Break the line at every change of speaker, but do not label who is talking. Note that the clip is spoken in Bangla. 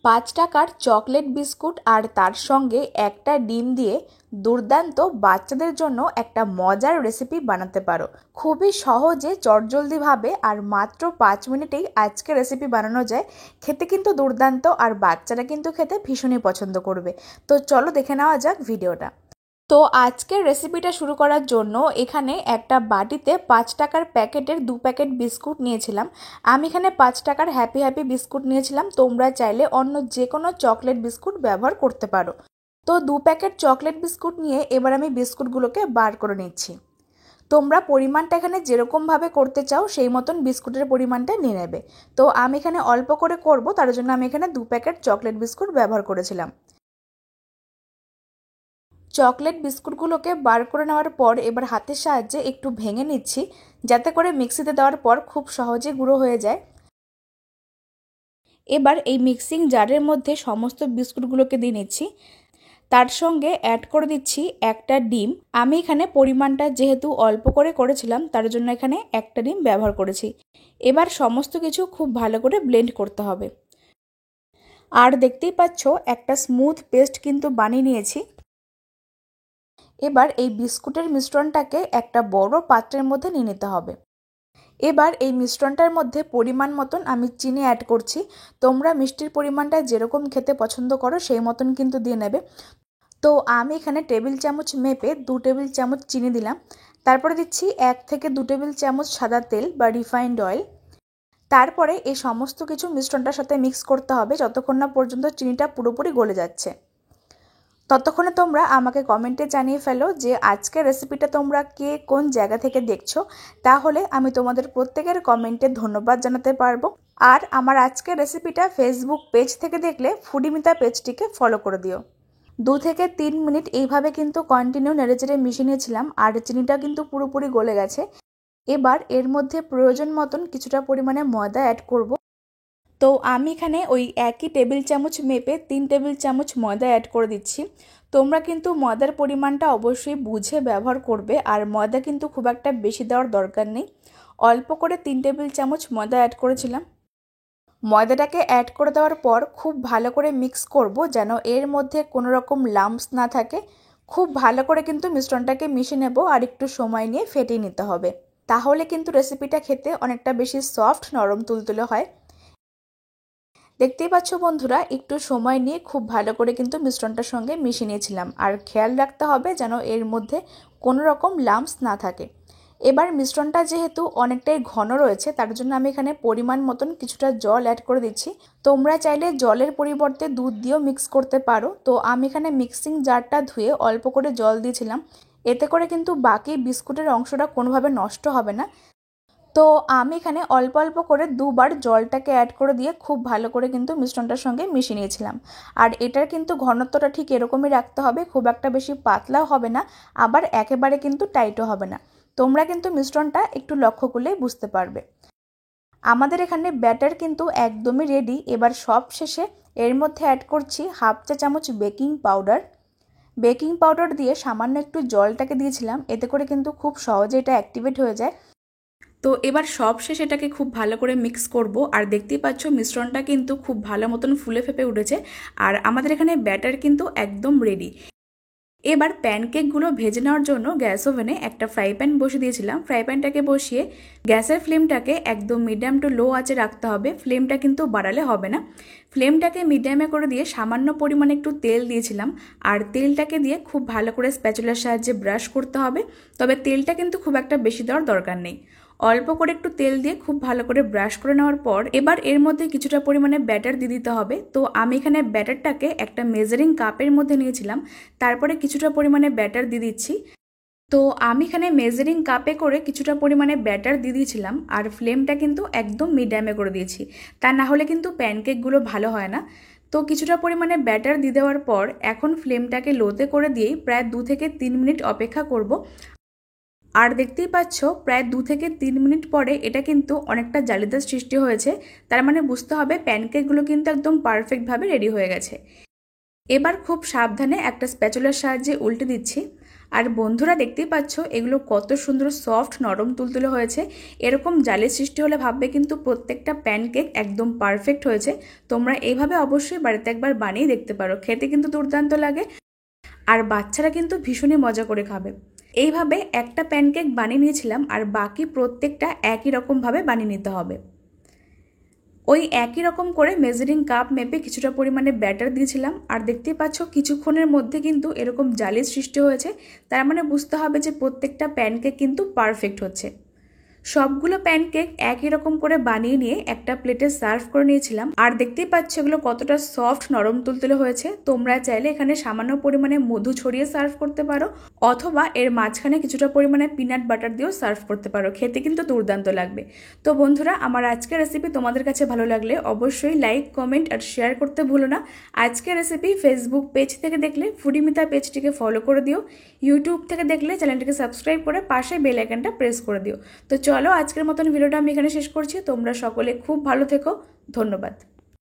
5 টাকার চকলেট বিস্কুট আর তার সঙ্গে একটা ডিম দিয়ে দুর্দান্ত বাচ্চাদের জন্য একটা মজার রেসিপি বানাতে পারো। খুবই সহজে চটজলদিভাবে আর মাত্র 5 মিনিটেই আজকে রেসিপি বানানো যায়। খেতে কিন্তু দুর্দান্ত আর বাচ্চারা কিন্তু খেতে ভীষণই পছন্দ করবে। তো চলো দেখে নেওয়া যাক ভিডিওটা। তো আজকের রেসিপিটা শুরু করার জন্য এখানে একটা বাটিতে 5 টাকার প্যাকেটের 2 প্যাকেট বিস্কুট নিয়েছিলাম। আমি এখানে 5 টাকার হ্যাপি হ্যাপি বিস্কুট নিয়েছিলাম। তোমরা চাইলে অন্য যে কোনো চকলেট বিস্কুট ব্যবহার করতে পারো। তো 2 প্যাকেট চকলেট বিস্কুট নিয়ে এবার আমি বিস্কুটগুলোকে বার করে নিচ্ছি। তোমরা পরিমাণটা এখানে যেরকমভাবে করতে চাও সেই মতন বিস্কুটের পরিমাণটা নিয়ে নেবে। তো আমি এখানে অল্প করে করব, তার জন্য আমি এখানে 2 প্যাকেট চকলেট বিস্কুট ব্যবহার করেছিলাম। চকলেট বিস্কুটগুলোকে বার করে নেওয়ার পর এবার হাতের সাহায্যে একটু ভেঙে নিচ্ছি, যাতে করে মিক্সিতে দেওয়ার পর খুব সহজে গুঁড়ো হয়ে যায়। এবার এই মিক্সিং জারের মধ্যে সমস্ত বিস্কুটগুলোকে দিয়ে নিচ্ছি। তার সঙ্গে অ্যাড করে দিচ্ছি একটা ডিম। আমি এখানে পরিমাণটা যেহেতু অল্প করে করেছিলাম, তার জন্য এখানে একটা ডিম ব্যবহার করেছি। এবার সমস্ত কিছু খুব ভালো করে ব্লেন্ড করতে হবে। আর দেখতেই পাচ্ছ একটা স্মুথ পেস্ট কিন্তু বানিয়ে নিয়েছি। এবার এই বিস্কুটের মিশ্রণটাকে একটা বড় পাত্রের মধ্যে নিয়ে নিতে হবে। এবার এই মিশ্রণটার মধ্যে পরিমাণ মতন আমি চিনি অ্যাড করছি। তোমরা মিষ্টির পরিমাণটা যেরকম খেতে পছন্দ করো সেই মতন কিন্তু দিয়ে নেবে। তো আমি এখানে টেবিল চামচ মেপে 2 টেবিল চামচ চিনি দিলাম। তারপরে দিচ্ছি 1 থেকে 2 টেবিল চামচ সাদা তেল বা রিফাইন্ড অয়েল। তারপরে এই সমস্ত কিছু মিশ্রণটার সাথে মিক্স করতে হবে যতক্ষণ না পর্যন্ত চিনিটা পুরোপুরি গলে যাচ্ছে। ততক্ষণে তোমরা আমাকে কমেন্টে জানিয়ে ফেলো যে আজকের রেসিপিটা তোমরা কে কোন জায়গা থেকে দেখছো, তাহলে আমি তোমাদের প্রত্যেকের কমেন্টে ধন্যবাদ জানাতে পারবো। আর আমার আজকের রেসিপিটা ফেসবুক পেজ থেকে দেখলে ফুডিমিতা পেজটিকে ফলো করে দিও। 2 থেকে 3 মিনিট এইভাবে কিন্তু কন্টিনিউ নেড়েচেড়ে মিশিয়ে নিয়েছিলাম আর চিনিটা কিন্তু পুরোপুরি গলে গেছে। এবার এর মধ্যে প্রয়োজন মতন কিছুটা পরিমাণে ময়দা অ্যাড করব। তো আমি এখানে ওই একই টেবিল চামচ মেপে 3 টেবিল চামচ ময়দা অ্যাড করে দিচ্ছি। তোমরা কিন্তু ময়দার পরিমাণটা অবশ্যই বুঝে ব্যবহার করবে, আর ময়দা কিন্তু খুব একটা বেশি দেওয়ার দরকার নেই। অল্প করে 3 টেবিল চামচ ময়দা অ্যাড করেছিলাম। ময়দাটাকে অ্যাড করে দেওয়ার পর খুব ভালো করে মিক্স করব, যেন এর মধ্যে কোনো রকম লাম্পস না থাকে। খুব ভালো করে কিন্তু মিশ্রণটাকে মিশিয়ে নেব আর একটু সময় নিয়ে ফেটিয়ে নিতে হবে। তাহলে কিন্তু রেসিপিটা খেতে অনেকটা বেশি সফট নরম তুলতুলে হয়। দেখতেই পাচ্ছ বন্ধুরা, একটু সময় নিয়ে খুব ভালো করে কিন্তু মিশ্রণটার সঙ্গে মিশিয়ে নিয়েছিলাম। আর খেয়াল রাখতে হবে যেন এর মধ্যে কোনো রকম লাম্পস না থাকে। এবার মিশ্রণটা যেহেতু অনেকটাই ঘন রয়েছে, তার জন্য আমি এখানে পরিমাণ মতন কিছুটা জল অ্যাড করে দিচ্ছি। তোমরা চাইলে জলের পরিবর্তে দুধ দিয়েও মিক্স করতে পারো। তো আমি এখানে মিক্সিং জারটা ধুয়ে অল্প করে জল দিয়েছিলাম। এতে করে কিন্তু বাকি বিস্কুটের অংশটা কোনোভাবে নষ্ট হবে না। তো আমি এখানে অল্প অল্প করে 2বার জলটাকে অ্যাড করে দিয়ে খুব ভালো করে কিন্তু মিশ্রণটার সঙ্গে মিশিয়ে নিয়েছিলাম। আর এটার কিন্তু ঘনত্বটা ঠিক এরকমই রাখতে হবে, খুব একটা বেশি পাতলাও হবে না, আবার একেবারে কিন্তু টাইটও হবে না। তোমরা কিন্তু মিশ্রণটা একটু লক্ষ্য করলেই বুঝতে পারবে। আমাদের এখানে ব্যাটার কিন্তু একদমই রেডি। এবার সব শেষে এর মধ্যে অ্যাড করছি হাফ চা চামচ বেকিং পাউডার। বেকিং পাউডার দিয়ে সামান্য একটু জলটাকে দিয়েছিলাম, এতে করে কিন্তু খুব সহজে এটা অ্যাক্টিভেট হয়ে যায়। তো এবার সব শেষে এটাকে খুব ভালো করে মিক্স করব। আর দেখতেই পাচ্ছ মিশ্রণটা কিন্তু খুব ভালো মতন ফুলে ফেপে উঠেছে। আর আমাদের এখানে ব্যাটার কিন্তু একদম রেডি। এবার প্যানকেকগুলো ভেজে নেওয়ার জন্য গ্যাস ওভেনে একটা ফ্রাই প্যান বসিয়ে দিয়েছিলাম। ফ্রাই প্যানটাকে বসিয়ে গ্যাসের ফ্লেমটাকে একদম মিডিয়াম টু লো আঁচে রাখতে হবে, ফ্লেমটা কিন্তু বাড়ালে হবে না। ফ্লেমটাকে মিডিয়ামে করে দিয়ে সামান্য পরিমাণে একটু তেল দিয়েছিলাম। আর তেলটাকে দিয়ে খুব ভালো করে স্প্যাচুলার সাহায্যে ব্রাশ করতে হবে। তবে তেলটা কিন্তু খুব একটা বেশি দেওয়ার দরকার নেই। অল্প করে একটু তেল দিয়ে খুব ভালো করে ব্রাশ করে নেওয়ার পর এবার এর মধ্যে কিছুটা পরিমাণে ব্যাটার দিয়ে দিতে হবে। তো আমি এখানে ব্যাটারটাকে একটা মেজারিং কাপের মধ্যে নিয়েছিলাম, তারপরে কিছুটা পরিমাণে ব্যাটার দিয়ে দিচ্ছি। তো আমি এখানে মেজারিং কাপে করে কিছুটা পরিমাণে ব্যাটার দিয়ে দিয়েছিলাম। আর ফ্লেমটা কিন্তু একদম মিডিয়ামে করে দিয়েছি, তা না হলে কিন্তু প্যানকেকগুলো ভালো হয় না। তো কিছুটা পরিমাণে ব্যাটার দিয়ে দেওয়ার পর এখন ফ্লেমটাকে লোতে করে দিয়েই প্রায় 2 থেকে 3 মিনিট অপেক্ষা করব। আর দেখতেই পাচ্ছ প্রায় 2 থেকে 3 মিনিট পরে এটা কিন্তু অনেকটা জালিদার সৃষ্টি হয়েছে। তার মানে বুঝতে হবে প্যানকেকগুলো কিন্তু একদম পারফেক্টভাবে রেডি হয়ে গেছে। এবার খুব সাবধানে একটা স্প্যাচুলার সাহায্যে উল্টে দিচ্ছি। আর বন্ধুরা দেখতেই পাচ্ছ এগুলো কত সুন্দর সফট নরম তুলতুলে হয়েছে। এরকম জালের সৃষ্টি হলে ভাববে কিন্তু প্রত্যেকটা প্যানকেক একদম পারফেক্ট হয়েছে। তোমরা এইভাবে অবশ্যই বাড়িতে একবার বানিয়ে দেখতে পারো, খেতে কিন্তু দুর্দান্ত লাগে আর বাচ্চারা কিন্তু ভীষণই মজা করে খাবে। এইভাবে একটা প্যানকেক বানিয়ে নিয়েছিলাম আর বাকি প্রত্যেকটা একই রকমভাবে বানিয়ে নিতে হবে। ওই একই রকম করে মেজারিং কাপ মেপে কিছুটা পরিমাণে ব্যাটার দিয়েছিলাম আর দেখতেই পাচ্ছ কিছুক্ষণের মধ্যে কিন্তু এরকম জালির সৃষ্টি হয়েছে। তার মানে বুঝতে হবে যে প্রত্যেকটা প্যানকেক কিন্তু পারফেক্ট হচ্ছে। সবগুলো প্যানকেক একই রকম করে বানিয়ে নিয়ে একটা প্লেটে সার্ভ করে নিয়েছিলাম আর দেখতেই পাচ্ছ এগুলো কতটা সফট নরম তুলতুলে হয়েছে। তোমরা চাইলে এখানে সামান্য পরিমাণে মধু ছড়িয়ে সার্ভ করতে পারো অথবা এর মাঝখানে কিছুটা পরিমাণে পিনাট বাটার দিয়েও সার্ভ করতে পারো, খেতে কিন্তু দুর্দান্ত লাগবে। তো বন্ধুরা, আমার আজকের রেসিপি তোমাদের কাছে ভালো লাগলে অবশ্যই লাইক, কমেন্ট আর শেয়ার করতে ভুলো না। আজকের রেসিপি ফেসবুক পেজ থেকে দেখলে ফুডিমিতা পেজটিকে ফলো করে দিও, ইউটিউব থেকে দেখলে চ্যানেলটিকে সাবস্ক্রাইব করে পাশে বেল আইকনটা প্রেস করে দিও। তো চলো আজকের মতন ভিডিওটা আমি এখানে শেষ করছি। তোমরা সকলে খুব ভালো থেকো। ধন্যবাদ।